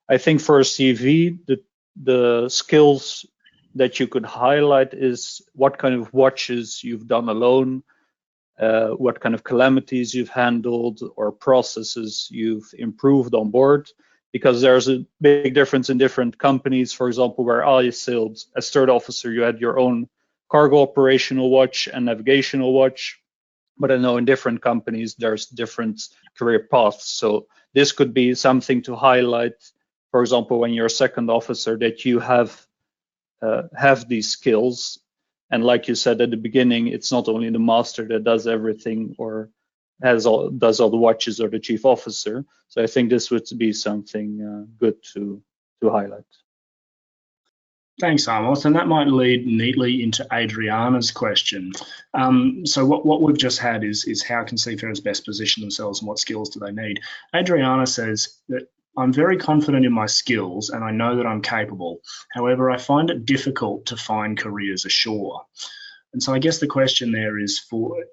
[SPEAKER 6] I think for a CV, the skills that you could highlight is what kind of watches you've done alone, what kind of calamities you've handled or processes you've improved on board, because there's a big difference in different companies. For example, where I sailed as third officer, you had your own cargo operational watch and navigational watch. But I know in different companies, there's different career paths. So this could be something to highlight, for example, when you're a second officer, that you have these skills. And like you said at the beginning, it's not only the master that does everything or does all the watches, or the chief officer. So I think this would be something good to highlight.
[SPEAKER 2] Thanks, Amos. And that might lead neatly into Adriana's question. So what we've just had is how can seafarers best position themselves and what skills do they need? Adriana says that I'm very confident in my skills and I know that I'm capable. However, I find it difficult to find careers ashore. And so I guess the question there is, for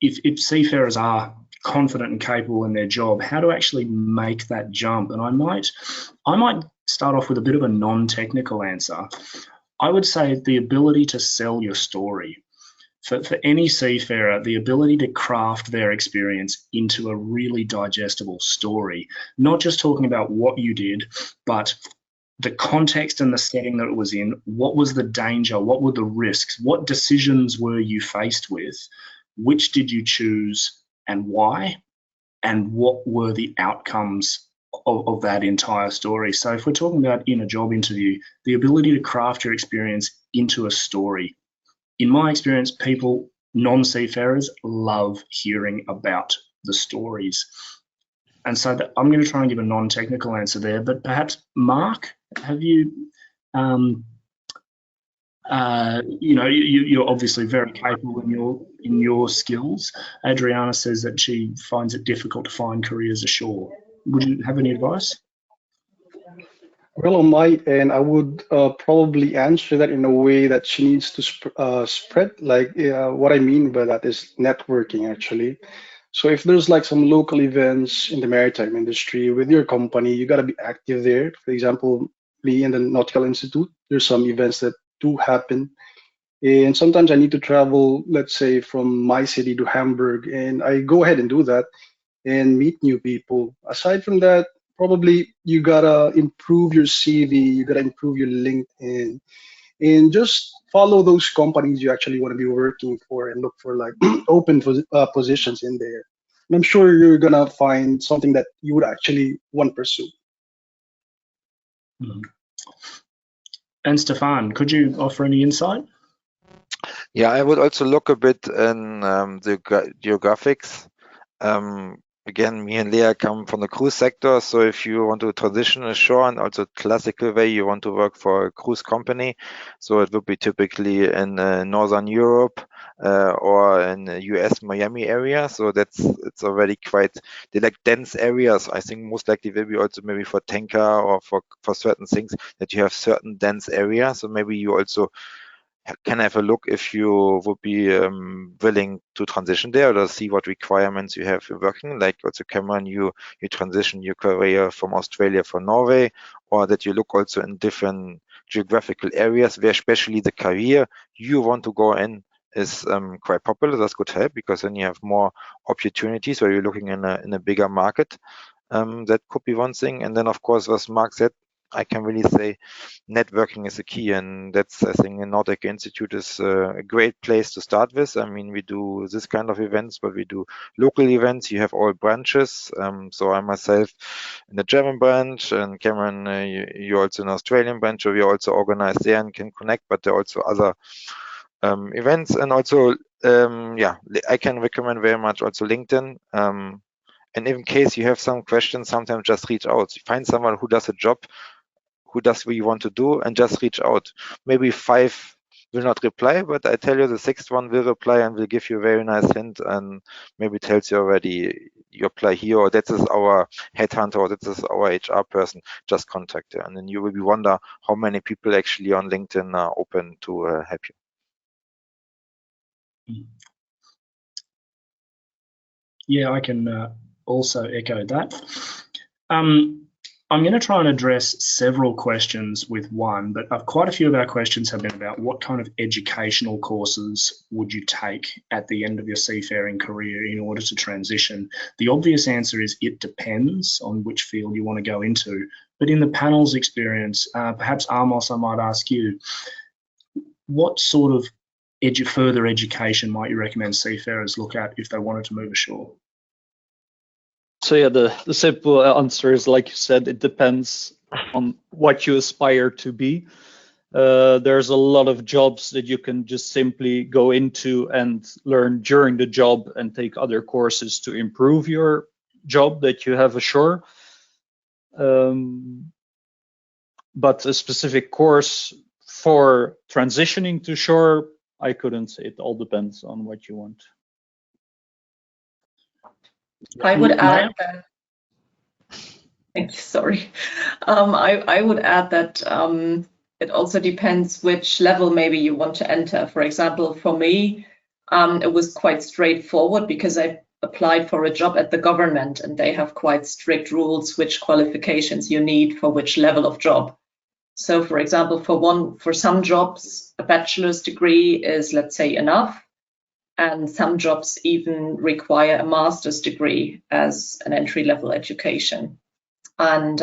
[SPEAKER 2] if seafarers are confident and capable in their job, how to actually make that jump? And I might start off with a bit of a non-technical answer. I would say the ability to sell your story. For any seafarer, the ability to craft their experience into a really digestible story, not just talking about what you did, but the context and the setting that it was in. What was the danger? What were the risks? What decisions were you faced with? Which did you choose and why? And what were the outcomes of that entire story? So if we're talking about in a job interview, the ability to craft your experience into a story. In my experience, people, non-seafarers, love hearing about the stories. And so I'm going to try and give a non-technical answer there, but perhaps Marc, have you, you're obviously very capable in your skills. Adriana says that she finds it difficult to find careers ashore. Would you have any advice?
[SPEAKER 4] Well, on my end, I would probably answer that in a way that she needs to spread. Like what I mean by that is networking, actually. So if there's like some local events in the maritime industry with your company, you got to be active there. For example, me in the Nautical Institute, there's some events that do happen. And sometimes I need to travel, let's say, from my city to Hamburg, and I go ahead and do that and meet new people. Aside from that, probably you gotta improve your CV, you gotta improve your LinkedIn, and just follow those companies you actually want to be working for and look for like open positions in there. And I'm sure you're gonna find something that you would actually want to pursue.
[SPEAKER 2] Mm. And Stefan, could you offer any insight?
[SPEAKER 3] Yeah, I would also look a bit in the geographics. Again, me and Leah come from the cruise sector, so if you want to transition ashore and also classical way, you want to work for a cruise company, so it would be typically in Northern Europe or in the US Miami area. So it's already quite, they like dense areas. I think most likely will be also maybe for tanker or for certain things that you have certain dense areas. So maybe you also can have a look if you would be willing to transition there, or see what requirements you have working. Like also Cameron, you transition your career from Australia for Norway, or that you look also in different geographical areas where especially the career you want to go in is quite popular. That's good help, because then you have more opportunities where you're looking in a bigger market. That could be one thing. And then of course, as Marc said, I can really say networking is a key, and that's, I think, the Nautical Institute is a great place to start with. I mean, we do this kind of events, but we do local events. You have all branches. So I myself in the German branch, and Cameron, you're also in the Australian branch, so we are also organized there and can connect, but there are also other events. And also, yeah, I can recommend very much also LinkedIn. And in case you have some questions, sometimes just reach out. Find someone who does a job, who does what you want to do, and just reach out. Maybe 5 will not reply, but I tell you the 6th one will reply and will give you a very nice hint, and maybe tells you already you apply here, or that is our headhunter, or that is our HR person. Just contact her, and then you will be wonder how many people actually on LinkedIn are open to help you.
[SPEAKER 2] Yeah, I can also echo that. I'm going to try and address several questions with one, but quite a few of our questions have been about what kind of educational courses would you take at the end of your seafaring career in order to transition. The obvious answer is it depends on which field you want to go into. But in the panel's experience, perhaps Amos, I might ask you, what sort of further education might you recommend seafarers look at if they wanted to move ashore?
[SPEAKER 6] So yeah, the simple answer is, like you said, it depends on what you aspire to be. There's a lot of jobs that you can just simply go into and learn during the job and take other courses to improve your job that you have ashore. But a specific course for transitioning to shore, I couldn't say. It all depends on what you want.
[SPEAKER 5] I would add that. Thank you. Sorry. I would add that it also depends which level maybe you want to enter. For example, for me, it was quite straightforward because I applied for a job at the government, and they have quite strict rules which qualifications you need for which level of job. So, for example, for some jobs, a bachelor's degree is, let's say, enough. And some jobs even require a master's degree as an entry-level education. And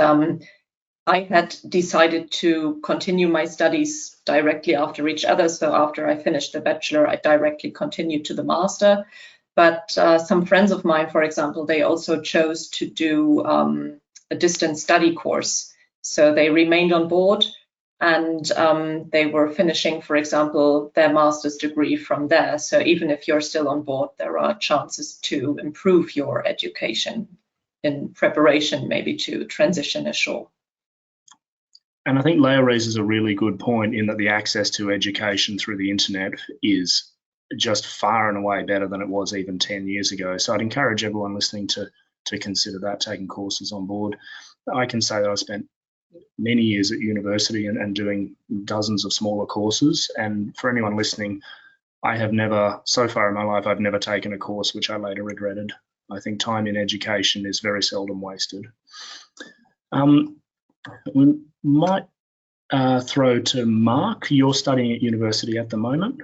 [SPEAKER 5] I had decided to continue my studies directly after each other. So after I finished the bachelor, I directly continued to the master. But some friends of mine, for example, they also chose to do a distance study course. So they remained on board, and they were finishing, for example, their master's degree from there. So even if you're still on board, there are chances to improve your education in preparation maybe to transition ashore.
[SPEAKER 2] And I think Leah raises a really good point in that the access to education through the internet is just far and away better than it was even 10 years ago. So I'd encourage everyone listening to consider that, taking courses on board. I can say that I spent many years at university and doing dozens of smaller courses. And for anyone listening, I have never, so far in my life, I've never taken a course which I later regretted. I think time in education is very seldom wasted. We might throw to Marc. You're studying at university at the moment.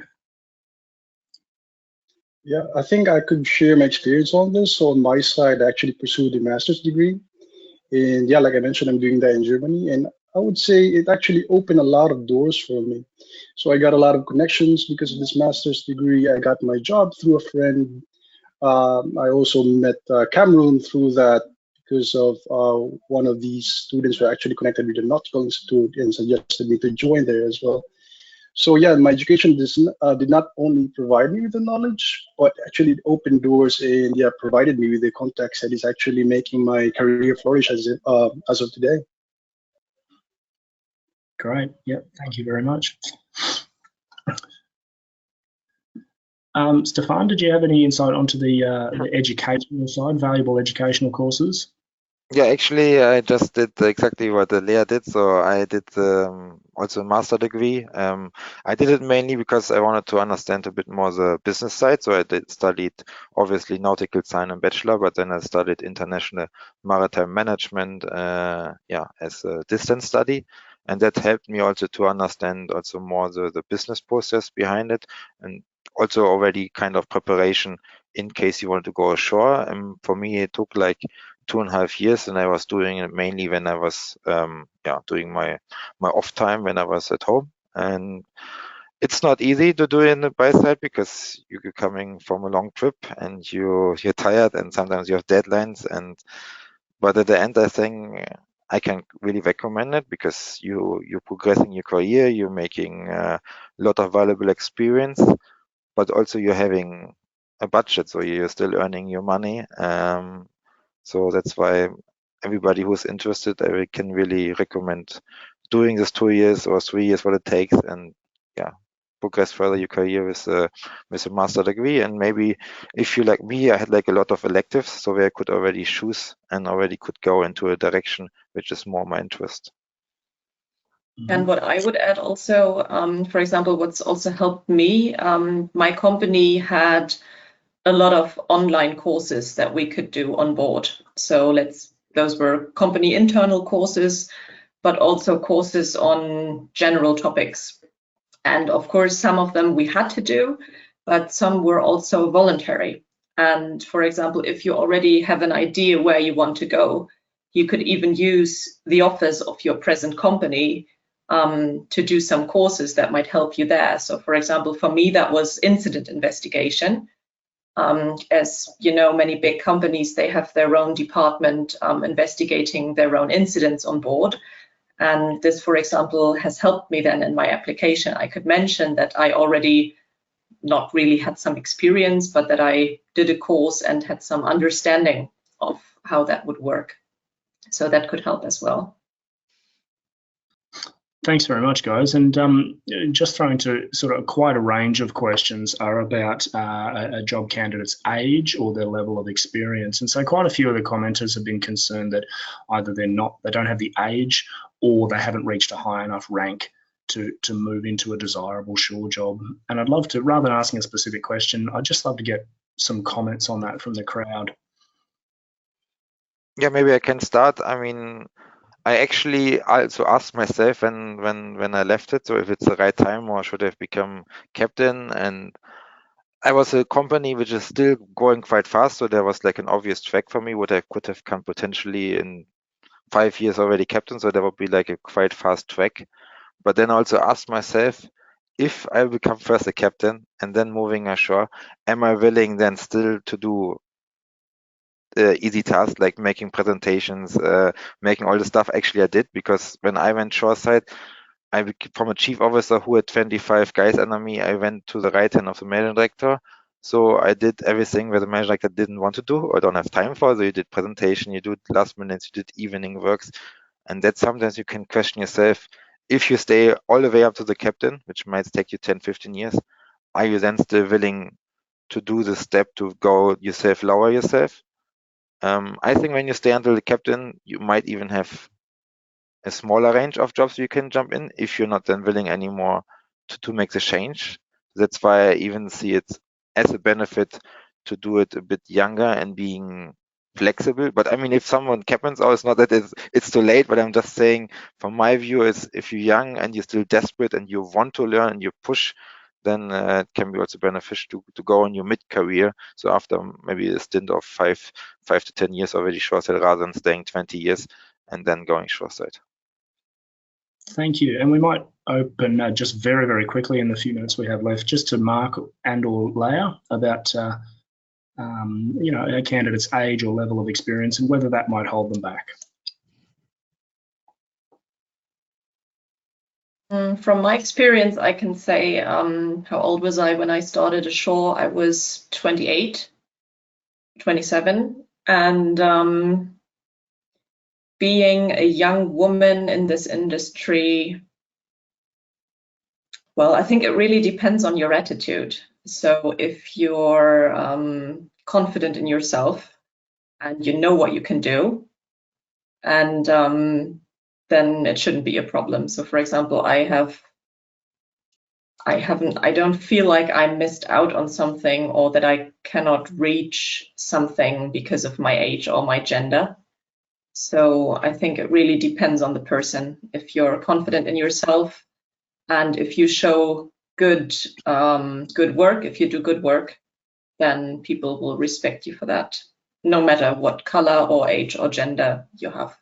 [SPEAKER 4] Yeah, I think I could share my experience on this. So on my side, I actually pursued a master's degree. And yeah, like I mentioned, I'm doing that in Germany. And I would say it actually opened a lot of doors for me. So I got a lot of connections because of this master's degree. I got my job through a friend. I also met Cameron through that because of one of these students who actually connected with the Nautical Institute and suggested me to join there as well. So yeah, my education did not only provide me with the knowledge, but actually it opened doors and yeah, provided me with the context that is actually making my career flourish as of today.
[SPEAKER 2] Great. Yep. Thank you very much. Stefan, did you have any insight onto the educational side, valuable educational courses?
[SPEAKER 3] Yeah, actually, I just did exactly what Leah did. So I did also a master degree. I did it mainly because I wanted to understand a bit more the business side. So I studied obviously nautical science and bachelor, but then I studied international maritime management, as a distance study. And that helped me also to understand also more the business process behind it, and also already kind of preparation in case you want to go ashore. And for me, it took like 2.5 years, and I was doing it mainly when I was doing my off time when I was at home. And it's not easy to do in the buy side because you're coming from a long trip and you're tired, and sometimes you have deadlines. But at the end, I think I can really recommend it because you're progressing your career, you're making a lot of valuable experience, but also you're having a budget, so you're still earning your money. So that's why everybody who's interested, I can really recommend doing this 2 years or 3 years, what it takes, and progress further your career with a master degree. And maybe if you like me, I had like a lot of electives, so where I could already choose and already could go into a direction which is more my interest.
[SPEAKER 5] And what I would add also, for example, what's also helped me, my company had a lot of online courses that we could do on board. So those were company internal courses, but also courses on general topics. And of course, some of them we had to do, but some were also voluntary. And for example, if you already have an idea where you want to go, you could even use the office of your present company to do some courses that might help you there. So for example, for me, that was incident investigation. As you know, many big companies, they have their own department investigating their own incidents on board. And this, for example, has helped me then in my application. I could mention that I already not really had some experience, but that I did a course and had some understanding of how that would work. So that could help as well.
[SPEAKER 2] Thanks very much, guys. And just throwing to sort of quite a range of questions are about a job candidate's age or their level of experience. And so quite a few of the commenters have been concerned that either they don't have the age or they haven't reached a high enough rank to move into a desirable shore job. And I'd love to, rather than asking a specific question, I'd just love to get some comments on that from the crowd.
[SPEAKER 3] Yeah, maybe I can start. I mean, I actually also asked myself when I left it, so if it's the right time or should I have become captain. And I was a company which is still growing quite fast, so there was like an obvious track for me what I could have come potentially in 5 years already captain, so there would be like a quite fast track. But then I also asked myself, if I become first a captain and then moving ashore, am I willing then still to do easy tasks like making presentations, making all the stuff actually I did? Because when I went shoreside, from a chief officer who had 25 guys under me, I went to the right hand of the managing director. So I did everything where the managing director didn't want to do or don't have time for. So you did presentation, you did last minutes, you did evening works. And that sometimes you can question yourself, if you stay all the way up to the captain, which might take you 10, 15 years, are you then still willing to do the step to go yourself, lower yourself? I think when you stay until the captain, you might even have a smaller range of jobs you can jump in if you're not then willing anymore to make the change. That's why I even see it as a benefit to do it a bit younger and being flexible. But I mean, if someone captains, it's not that it's too late, but I'm just saying from my view is if you're young and you're still desperate and you want to learn and you push, then it can be also beneficial to go in your mid-career. So after maybe a stint of 5 to 10 years already shoreside rather than staying 20 years and then going shoreside.
[SPEAKER 2] Thank you. And we might open just very, very quickly in the few minutes we have left, just to Marc and or Leah about you know, a candidate's age or level of experience and whether that might hold them back.
[SPEAKER 5] From my experience, I can say, how old was I when I started ashore? I was 28, 27, and being a young woman in this industry, well, I think it really depends on your attitude. So if you're confident in yourself and you know what you can do, and then it shouldn't be a problem. So for example, I don't feel like I missed out on something or that I cannot reach something because of my age or my gender. So I think it really depends on the person. If you're confident in yourself and if you show good work, if you do good work, then people will respect you for that, no matter what color or age or gender you have.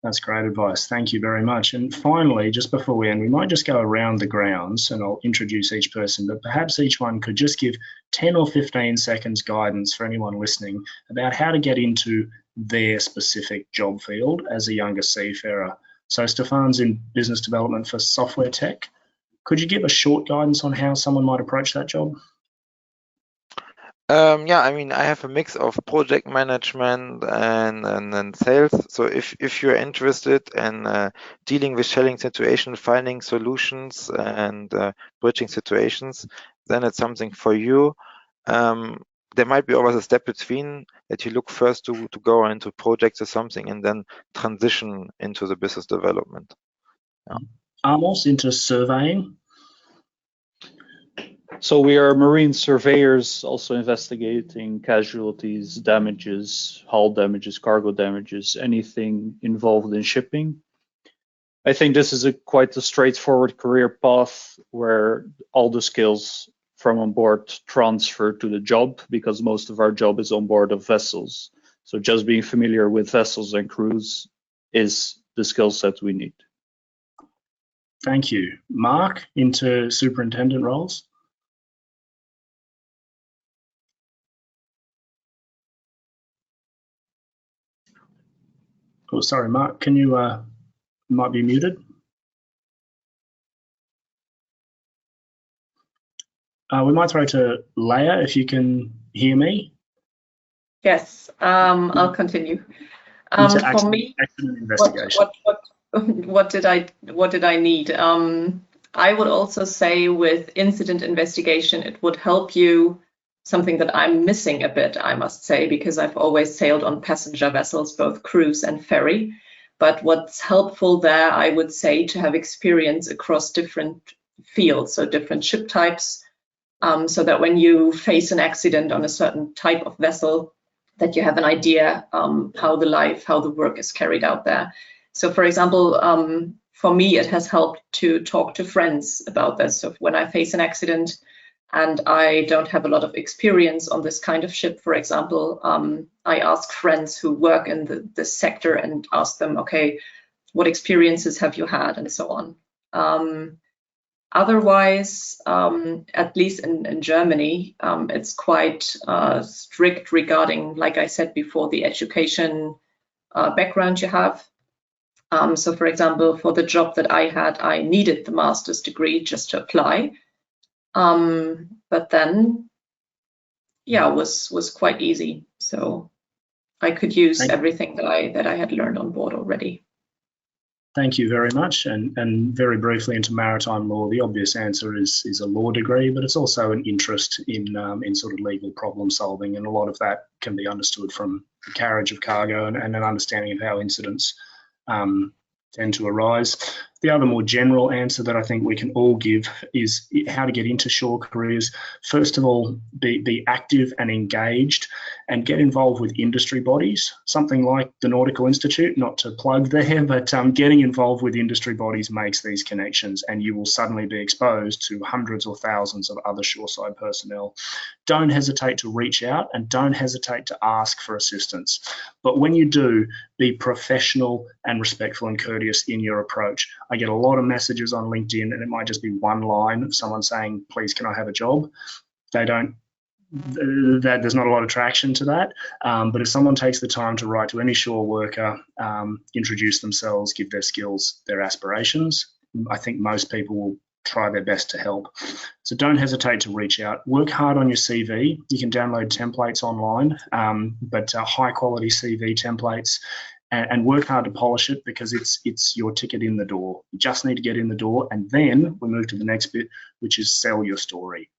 [SPEAKER 2] That's great advice. Thank you very much. And finally, just before we end, we might just go around the grounds and I'll introduce each person, but perhaps each one could just give 10 or 15 seconds guidance for anyone listening about how to get into their specific job field as a younger seafarer. So Stefan's in business development for software tech. Could you give a short guidance on how someone might approach that job?
[SPEAKER 3] Yeah, I mean, I have a mix of project management and sales. So if you're interested in dealing with challenging situations, finding solutions and bridging situations, then it's something for you. There might be always a step between that you look first to go into projects or something and then transition into the business development. Yeah.
[SPEAKER 2] Almost into surveying.
[SPEAKER 6] So we are marine surveyors, also investigating casualties, damages, hull damages, cargo damages, anything involved in shipping. I think this is quite a straightforward career path where all the skills from on board transfer to the job, because most of our job is on board of vessels. So just being familiar with vessels and crews is the skill set we need.
[SPEAKER 2] Thank you. Marc, into superintendent roles? Oh, sorry, Marc, can you, might be muted. We might throw to Leah, if you can hear me.
[SPEAKER 5] Yes, I'll continue. For me, what did I need? I would also say with incident investigation, it would help you, something that I'm missing a bit, I must say, because I've always sailed on passenger vessels, both cruise and ferry. But what's helpful there, I would say, to have experience across different fields, so different ship types, so that when you face an accident on a certain type of vessel, that you have an idea how the work is carried out there. So for example, for me, it has helped to talk to friends about this. So when I face an accident and I don't have a lot of experience on this kind of ship, for example, I ask friends who work in this sector and ask them, okay, what experiences have you had, and so on. Otherwise, at least in Germany, it's quite strict regarding, like I said before, the education background you have. So for example, for the job that I had, I needed the master's degree just to apply. But then, yeah, it was quite easy. So I could use everything that I had learned on board already.
[SPEAKER 2] Thank you very much. And very briefly into maritime law, the obvious answer is a law degree, but it's also an interest in sort of legal problem solving, and a lot of that can be understood from the carriage of cargo and an understanding of how incidents tend to arise. The other more general answer that I think we can all give is how to get into shore careers. First of all, be active and engaged and get involved with industry bodies, something like the Nautical Institute, not to plug there, but getting involved with industry bodies makes these connections, and you will suddenly be exposed to hundreds or thousands of other shoreside personnel. Don't hesitate to reach out and don't hesitate to ask for assistance. But when you do, be professional and respectful and courteous in your approach. I get a lot of messages on LinkedIn, and it might just be one line of someone saying, please, can I have a job? There's not a lot of traction to that. But if someone takes the time to write to any shore worker, introduce themselves, give their skills, their aspirations, I think most people will try their best to help. So don't hesitate to reach out. Work hard on your CV. You can download templates online, but high quality CV templates, and work hard to polish it, because it's your ticket in the door. You just need to get in the door, and then we move to the next bit, which is sell your story.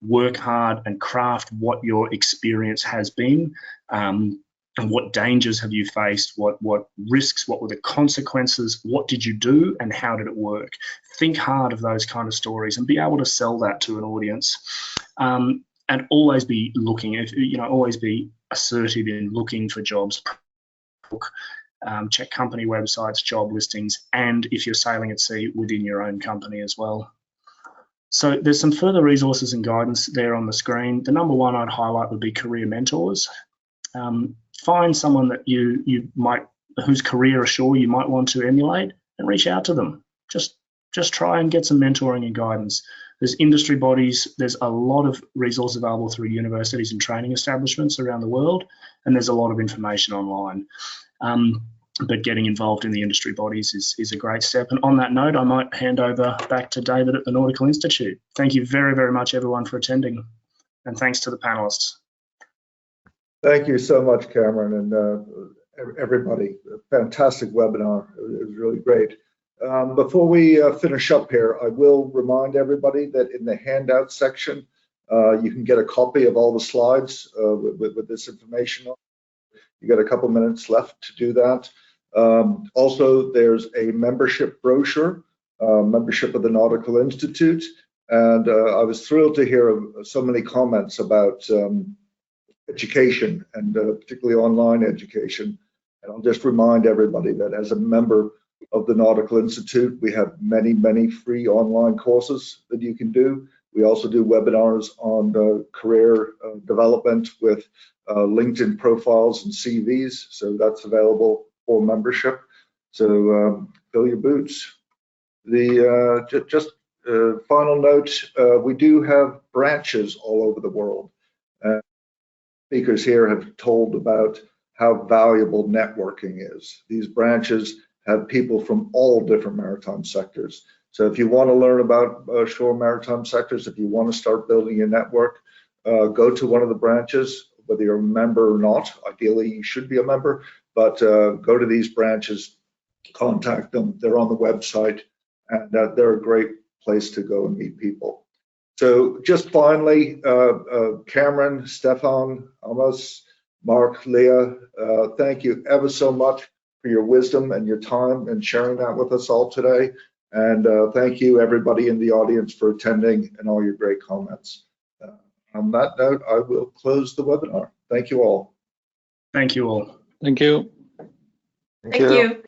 [SPEAKER 2] Work hard and craft what your experience has been, and what dangers have you faced, what risks, what were the consequences, what did you do, and how did it work? Think hard of those kind of stories and be able to sell that to an audience. And always be looking, always be assertive in looking for jobs. Check company websites, job listings, and if you're sailing at sea, within your own company as well. So there's some further resources and guidance there on the screen. The number one I'd highlight would be career mentors. Find someone that whose career ashore you might want to emulate, and reach out to them. Just try and get some mentoring and guidance. There's industry bodies, there's a lot of resources available through universities and training establishments around the world, and there's a lot of information online. But getting involved in the industry bodies is a great step. And on that note, I might hand over back to David at the Nautical Institute. Thank you very, very much, everyone, for attending. And thanks to the panelists.
[SPEAKER 1] Thank you so much, Cameron, and everybody. Fantastic webinar. It was really great. Before we finish up here, I will remind everybody that in the handout section, you can get a copy of all the slides with this information on. You got a couple minutes left to do that. Also, there's a membership brochure, membership of the Nautical Institute, and I was thrilled to hear so many comments about education, and particularly online education. And I'll just remind everybody that as a member of the Nautical Institute, we have many, many free online courses that you can do. We also do webinars on career development with LinkedIn profiles and CVs, so that's available for membership. So fill your boots. Just final note, we do have branches all over the world. Speakers here have told about how valuable networking is. These branches have people from all different maritime sectors. So if you want to learn about shore maritime sectors, if you want to start building your network, go to one of the branches, whether you're a member or not. Ideally, you should be a member, but go to these branches, contact them. They're on the website, and they're a great place to go and meet people. So just finally, Cameron, Stefan, Amos, Marc, Leah, thank you ever so much for your wisdom and your time and sharing that with us all today. And thank you, everybody in the audience, for attending and all your great comments. On that note, I will close the webinar. Thank you all.
[SPEAKER 2] Thank you all.
[SPEAKER 6] Thank you.
[SPEAKER 5] Thank you.